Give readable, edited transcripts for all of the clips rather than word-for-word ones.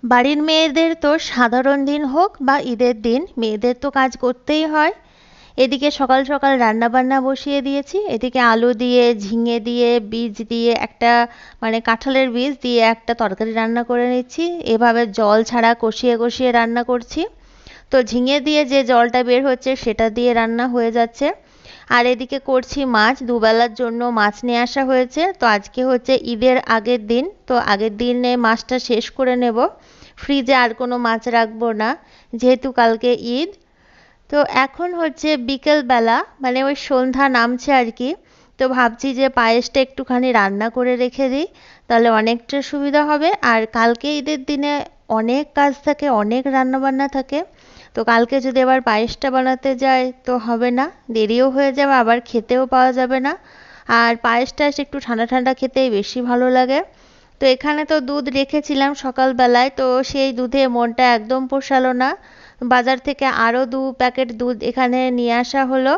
বাড়ির মেয়েদের তো সাধারণ দিন হোক বা ঈদের দিন মেয়েদের তো কাজ করতেই হয়। এদিকে সকাল সকাল রান্না বান্না বসিয়ে দিয়েছি, এদিকে আলু দিয়ে ঝিঙে দিয়ে বীজ দিয়ে একটা মানে কাঁঠালের বীজ দিয়ে একটা তরকারি রান্না করে নিচ্ছি। এভাবে জল ছাড়া কষিয়ে কষিয়ে রান্না করছি। তো ঝিঙে দিয়ে যে জলটা বের হচ্ছে সেটা দিয়ে রান্না হয়ে যাচ্ছে। আর এদিকে করছি মাছ, দুবেলার জন্য মাছ নিয়ে আসা হয়েছে। তো আজকে হচ্ছে ঈদের আগের দিন, তো আগের দিনে মাছটা শেষ করে নেব, ফ্রিজে আর কোনো মাছ রাখবো না, যেহেতু কালকে ঈদ। তো এখন হচ্ছে বিকেল বেলা, মানে ওই সন্ধ্যা নামছে আর কি। তো ভাবছি যে পায়েসটা একটুখানি রান্না করে রেখে দিই, তাহলে অনেকটা সুবিধা হবে। আর কালকে ঈদের দিনে অনেক কাজ থাকে, অনেক রান্না বান্না থাকে। তো কালকে যদি আবার পায়েসটা বানাতে যাই তো হবে না, দেরিও হয়ে যাবে, আবার খেতেও পাওয়া যাবে না। আর পায়েসটা একটু ঠান্ডা ঠান্ডা খেতেই বেশি ভালো লাগে। তো এখানে তো দুধ রেখেছিলাম সকালবেলায়, তো সেই দুধে মনটা একদম পোষালো না। বাজার থেকে আরও 2 প্যাকেট দুধ এখানে নিয়ে আসা হলো।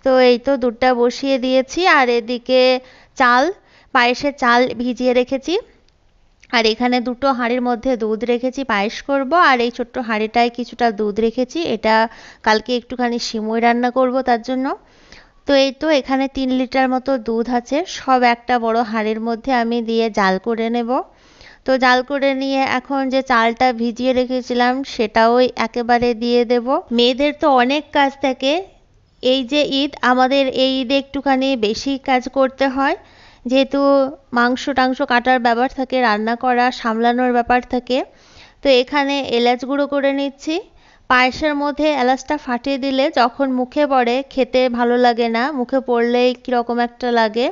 তো এই তো দুধটা বসিয়ে দিয়েছি, আর এদিকে চাল, পায়েসের চাল ভিজিয়ে রেখেছি। আর এখানে দুটো হাঁড়ির মধ্যে দুধ রেখেছি, পায়েস করব। আর এই ছোট্ট হাঁড়িটায় কিছুটা দুধ রেখেছি, এটা কালকে একটুখানি সিমুই রান্না করব তার জন্য। তো এই তো এখানে 3 লিটার মতো দুধ আছে, সব একটা বড় হাঁড়ির মধ্যে আমি দিয়ে জাল করে নেব। তো জাল করে নিয়ে এখন যে চালটা ভিজিয়ে রেখেছিলাম সেটাও একেবারে দিয়ে দেব। মেয়েদের তো অনেক কাজ থাকে, এই যে ঈদ, আমাদের এই ঈদে একটুখানি বেশি কাজ করতে হয়, যেহেতু মাংস টাংস কাটার ব্যাপার থাকে, রান্না করা সামলানোর ব্যাপার থাকে। তো এখানে এলাচ গুঁড়ো করে নিচ্ছি। পায়েসের মধ্যে এলাচটা ফাটিয়ে দিলে যখন মুখে পড়ে খেতে ভালো লাগে না, মুখে পড়লেই কীরকম একটা লাগে,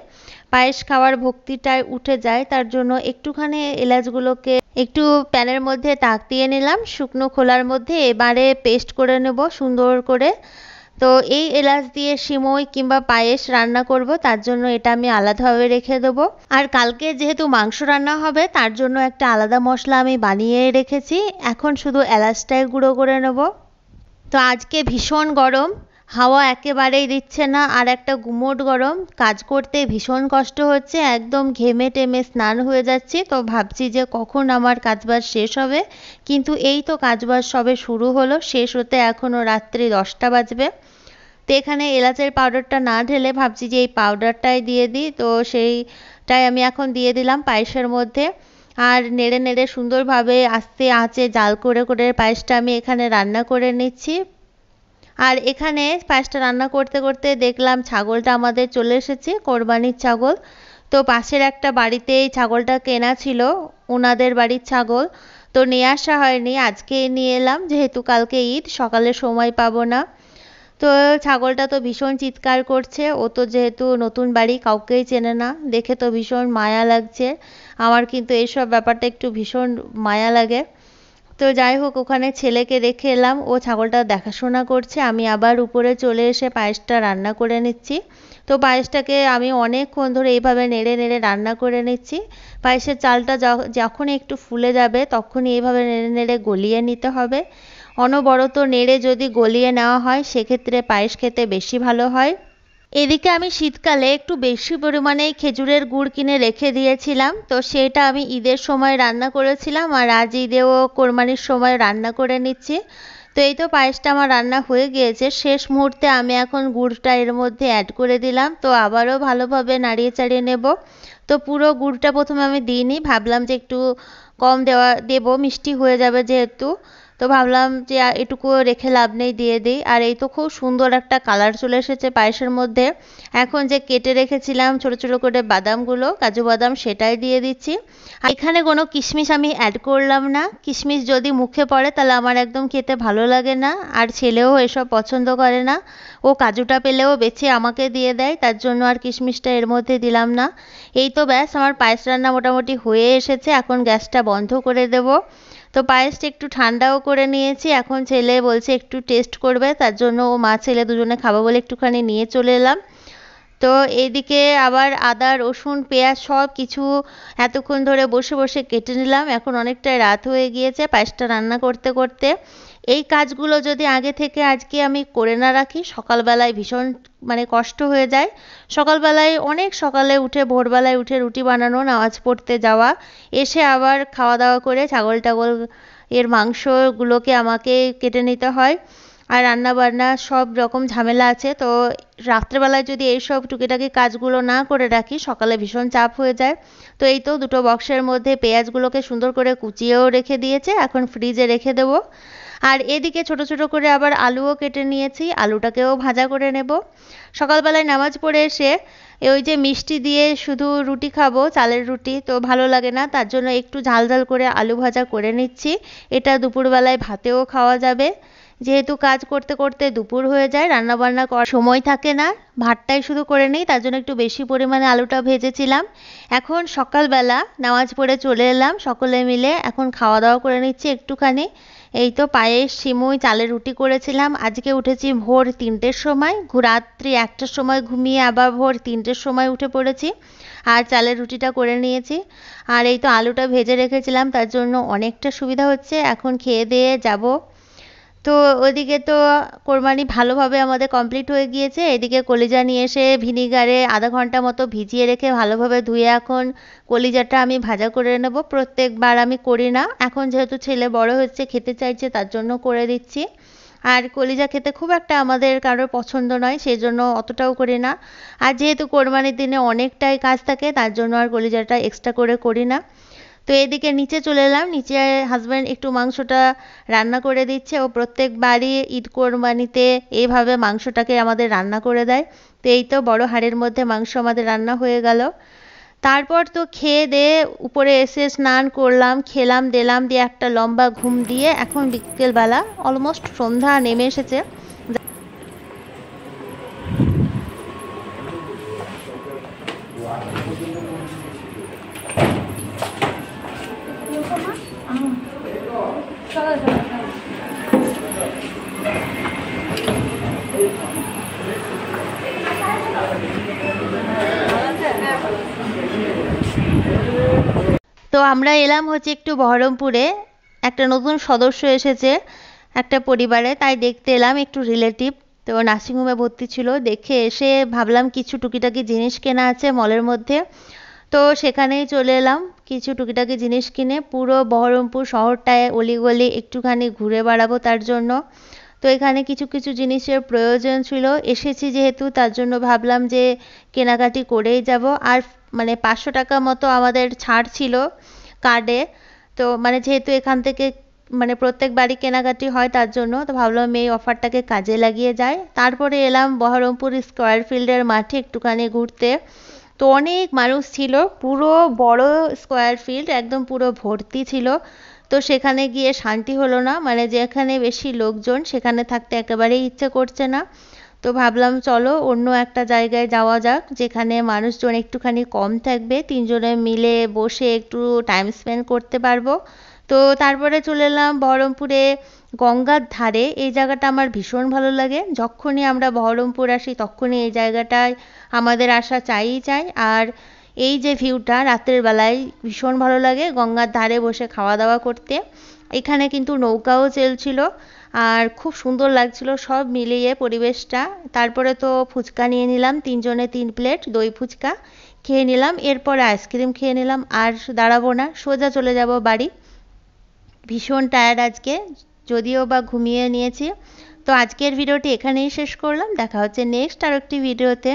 পায়েস খাওয়ার ভক্তিটাই উঠে যায়। তার জন্য একটুখানি এলাচগুলোকে একটু প্যানের মধ্যে তাক দিয়ে নিলাম শুকনো খোলার মধ্যে, এবারে পেস্ট করে নেব সুন্দর করে। তো এই এলাচ দিয়ে সিমই কিংবা পায়েস রান্না করব, তার জন্য এটা আমি আলাদাভাবে রেখে দেবো। আর কালকে যেহেতু মাংস রান্না হবে তার জন্য একটা আলাদা মশলা আমি বানিয়ে রেখেছি, এখন শুধু এলাচটাই গুঁড়ো করে নেব। তো আজকে ভীষণ গরম, হাওয়া একেবারেই দিচ্ছে না, আর একটা গুমোট গরম, কাজ করতে ভীষণ কষ্ট হচ্ছে, একদম ঘেমে টেমে স্নান হয়ে যাচ্ছি। তো ভাবছি যে কখন আমার কাজবাজ শেষ হবে, কিন্তু এই তো কাজবাজ সবে শুরু হলো, শেষ হতে এখনও রাত্রি 10টা বাজবে। তো এখানে এলাচের পাউডারটা না ঢেলে ভাবছি যে এই পাউডারটাই দিয়ে দিই, তো সেইটাই আমি এখন দিয়ে দিলাম পায়েসের মধ্যে। আর নেড়ে নেড়ে সুন্দরভাবে আস্তে আঁচে জাল করে করে পায়েসটা আমি এখানে রান্না করে নিচ্ছি। আর এখানে পায়েসটা রান্না করতে করতে দেখলাম ছাগলটা আমাদের চলে এসেছে, কোরবানির ছাগল। তো পাশের একটা বাড়িতেই ছাগলটা কেনা ছিল, ওনাদের বাড়ির ছাগল। তো নিয়ে আসা হয়নি, আজকে নিয়ে এলাম, যেহেতু কালকে ঈদ, সকালে সময় পাবো না। তো ছাগলটা তো ভীষণ চিৎকার করছে, ও তো যেহেতু নতুন বাড়ি কাউকেই চেনে না, দেখে তো ভীষণ মায়া লাগছে। আমার কিন্তু এইসব ব্যাপারটা একটু ভীষণ মায়া লাগে। তো যাই হোক, ওখানে ছেলেকে রেখে এলাম, ও ছাগলটা দেখাশোনা করছে, আমি আবার উপরে চলে এসে পায়েসটা রান্না করে নিচ্ছি। তো পায়েসটাকে আমি অনেকক্ষণ ধরে এইভাবে নেড়ে নেড়ে রান্না করে নিচ্ছি। পায়েসের চালটা যখন একটু ফুলে যাবে তখনই এইভাবে নেড়ে নেড়ে গলিয়ে নিতে হবে। অনবরত নেড়ে যদি গলিয়ে নেওয়া হয় সেক্ষেত্রে পায়েস খেতে বেশি ভালো হয়। এদিকে আমি শীতকালে একটু বেশি পরিমাণে খেজুরের গুড় কিনে রেখে দিয়েছিলাম, তো সেটা আমি ঈদের সময় রান্না করেছিলাম, আর আজ ঈদেও কোরবানির সময় রান্না করে নিচ্ছি। তো এই তো পায়েসটা আমার রান্না হয়ে গিয়েছে, শেষ মুহূর্তে আমি এখন গুড়টা এর মধ্যে অ্যাড করে দিলাম। তো আবারও ভালোভাবে নাড়িয়ে চাড়িয়ে নেব। তো পুরো গুড়টা প্রথমে আমি দিইনি, ভাবলাম যে একটু কম দেবো, মিষ্টি হয়ে যাবে যেহেতু। তো ভাবলাম যে এটুকু রেখে লাভ নেই, দিয়ে দিই। আর এই তো খুব সুন্দর একটা কালার চলে এসেছে পায়েসের মধ্যে। এখন যে কেটে রেখেছিলাম ছোট ছোট করে বাদামগুলো, কাজু বাদাম, সেটাই দিয়ে দিচ্ছি। আর এখানে কোনো কিশমিশ আমি অ্যাড করলাম না, কিশমিশ যদি মুখে পড়ে তাহলে আমার একদম খেতে ভালো লাগে না, আর ছেলেও এসব পছন্দ করে না, ও কাজুটা পেলেও বেছে আমাকে দিয়ে দেয়, তার জন্য আর কিশমিশটা এর মধ্যে দিলাম না। এই তো ব্যাস, আমার পায়েস রান্না মোটামুটি হয়ে এসেছে, এখন গ্যাসটা বন্ধ করে দেব। তো পায়েসটা একটু ঠান্ডাও করে নিয়েছি, এখন ছেলে বলছে একটু টেস্ট করবে, তার জন্য ও মা ছেলে দুজনে খাবো বলে একটুখানি নিয়ে চলে এলাম। তো এইদিকে আবার আদা রসুন পেঁয়াজ সব কিছু এতক্ষণ ধরে বসে বসে কেটে নিলাম, এখন অনেকটা রাত হয়ে গিয়েছে পায়েসটা রান্না করতে করতে। এই কাজগুলো যদি আগে থেকে আজকে আমি করে না রাখি সকালবেলায় ভীষণ মানে কষ্ট হয়ে যায়। সকালবেলায় অনেক সকালে উঠে ভোরবেলায় উঠে রুটি বানানো, নামাজ পড়তে যাওয়া, এসে আবার খাওয়া দাওয়া করে ছাগল টাগল এর মাংসগুলোকে আমাকে কেটে নিতে হয়, আর রান্না বান্না সব রকম ঝামেলা আছে। তো রাত্রেবেলায় যদি এইসব টুকিটাকি কাজগুলো না করে রাখি সকালে ভীষণ চাপ হয়ে যায়। তো এই তো দুটো বক্সের মধ্যে পেঁয়াজগুলোকে সুন্দর করে কুচিয়েও রেখে দিয়েছে, এখন ফ্রিজে রেখে দেবো। আর এদিকে ছোট ছোট করে আবার আলুও কেটে নিয়েছি, আলুটাকেও ভাজা করে নেব। সকালবেলায় নামাজ পড়ে এসে ওই যে মিষ্টি দিয়ে শুধু রুটি খাবো, চালের রুটি তো ভালো লাগে না, তার জন্য একটু ঝাল ঝাল করে আলু ভাজা করে নিচ্ছি। এটা দুপুরবেলায় ভাতেও খাওয়া যাবে, যেহেতু কাজ করতে করতে দুপুর হয়ে যায়, রান্না বান্না করার সময় থাকে না, ভাতটাই শুধু করে নিই, তার জন্য একটু বেশি পরিমাণে আলুটা ভেজেছিলাম। এখন সকালবেলা নামাজ পড়ে চলে এলাম সকলে মিলে, এখন খাওয়া দাওয়া করে নিচ্ছি একটুখানি। এই তো পায়েস, সিমুই, চালের রুটি করেছিলাম। আজকে উঠেছি ভোর 3টের সময়, রাত্রি 1টার সময় ঘুমিয়ে আবার ভোর 3টের সময় উঠে পড়েছি, আর চালের রুটিটা করে নিয়েছি। আর এই তো আলুটা ভেজে রেখেছিলাম, তার জন্য অনেকটা সুবিধা হচ্ছে। এখন খেয়ে দিয়ে যাব। তো ওইদিকে তো কোরবানি ভালোভাবে আমাদের কমপ্লিট হয়ে গিয়েছে। এদিকে কলিজা নিয়ে এসে ভিনিগারে আধা ঘন্টা মতো ভিজিয়ে রেখে ভালোভাবে ধুয়ে এখন কলিজাটা আমি ভাজা করে নেব। প্রত্যেকবার আমি করি না, এখন যেহেতু ছেলে বড় হচ্ছে খেতে চাইছে তার জন্য করে দিচ্ছি। আর কলিজা খেতে খুব একটা আমাদের কারোর পছন্দ নয়, সেই জন্য অতটাও করি না। আর যেহেতু কোরবানির দিনে অনেকটাই কাজ থাকে তার জন্য আর কলিজাটা এক্সট্রা করে করি না। তো এদিকে নিচে চলে এলাম, নিচে হাজব্যান্ড একটু মাংসটা রান্না করে দিচ্ছে। ও প্রত্যেকবারই ঈদ কোরবানিতে এইভাবে মাংসটাকে আমাদের রান্না করে দেয়। তো এই তো বড় হাঁড়ির মধ্যে মাংস আমাদের রান্না হয়ে গেল। তারপর তো খেয়ে দিয়ে উপরে এসে স্নান করলাম, খেলাম দিলাম, দিয়ে একটা লম্বা ঘুম দিয়ে এখন বিকেলবেলা অলমোস্ট সন্ধ্যা নেমে এসেছে। তো আমরা এলাম হচ্ছে একটু বহরমপুরে, একটা নতুন সদস্য এসেছে একটা পরিবারে, তাই দেখতে এলাম, একটু রিলেটিভ। তো নার্সিংহোমে ভর্তি ছিল, দেখে এসে ভাবলাম কিছু টুকিটাকি জিনিস কেনা আছে মলের মধ্যে, তো সেখানেই চলে এলাম কিছু টুকিটাকি জিনিস কিনে। পুরো বহরমপুর শহরটায় অলিগলি একটুখানি ঘুরে বেড়াবো তার জন্য। তো এখানে কিছু কিছু জিনিসের প্রয়োজন ছিল, এসেছি যেহেতু তার জন্য ভাবলাম যে কেনাকাটি করেই যাব। আর মানে 500 টাকা মতো আমাদের ছাড় ছিল কার্ডে। তো মানে যেহেতু এখান থেকে মানে প্রত্যেকবারই কেনাকাটি হয় তার জন্য, তো ভাবলাম এই অফারটাকে কাজে লাগিয়ে যায়। তারপরে এলাম বহরমপুর স্কয়ার ফিল্ডের মাঠে একটুখানি ঘুরতে। তো অনেক মানুষ ছিল, পুরো বড় স্কয়ার ফিল্ড একদম পুরো ভর্তি ছিল। তো সেখানে গিয়ে শান্তি হলো না, মানে যেখানে বেশি লোকজন সেখানে থাকতে একেবারেই ইচ্ছে করছে না। তো ভাবলাম চলো অন্য একটা জায়গায় যাওয়া যাক যেখানে মানুষজন একটুখানি কম থাকবে, তিনজনে মিলে বসে একটু টাইম স্পেন্ড করতে পারবো। তো তারপরে চলে এলাম বহরমপুরে গঙ্গার ধারে। এই জায়গাটা আমার ভীষণ ভালো লাগে, যখনই আমরা বহরমপুর আসি তখনই এই জায়গাটায় আমাদের আসা চাইই চাই। আর এই যে ভিউটা রাতের বেলায় ভীষণ ভালো লাগে গঙ্গার ধারে বসে খাওয়া দাওয়া করতে। এখানে কিন্তু নৌকাও চলছিল, আর খুব সুন্দর লাগছিল সব মিলিয়ে পরিবেশটা। তারপরে তো ফুচকা নিয়ে নিলাম, তিনজনে 3 প্লেট দই ফুচকা খেয়ে নিলাম, এরপরে আইসক্রিম খেয়ে নিলাম। আর দাঁড়াবো না, সোজা চলে যাব বাড়ি। ভীষণ টায়ার্ড আজকে, যদিও বা ঘুমিয়ে নিয়েছি। তো আজকের ভিডিওটি এখানেই শেষ করলাম, দেখা হচ্ছে নেক্সট আর একটি ভিডিওতে।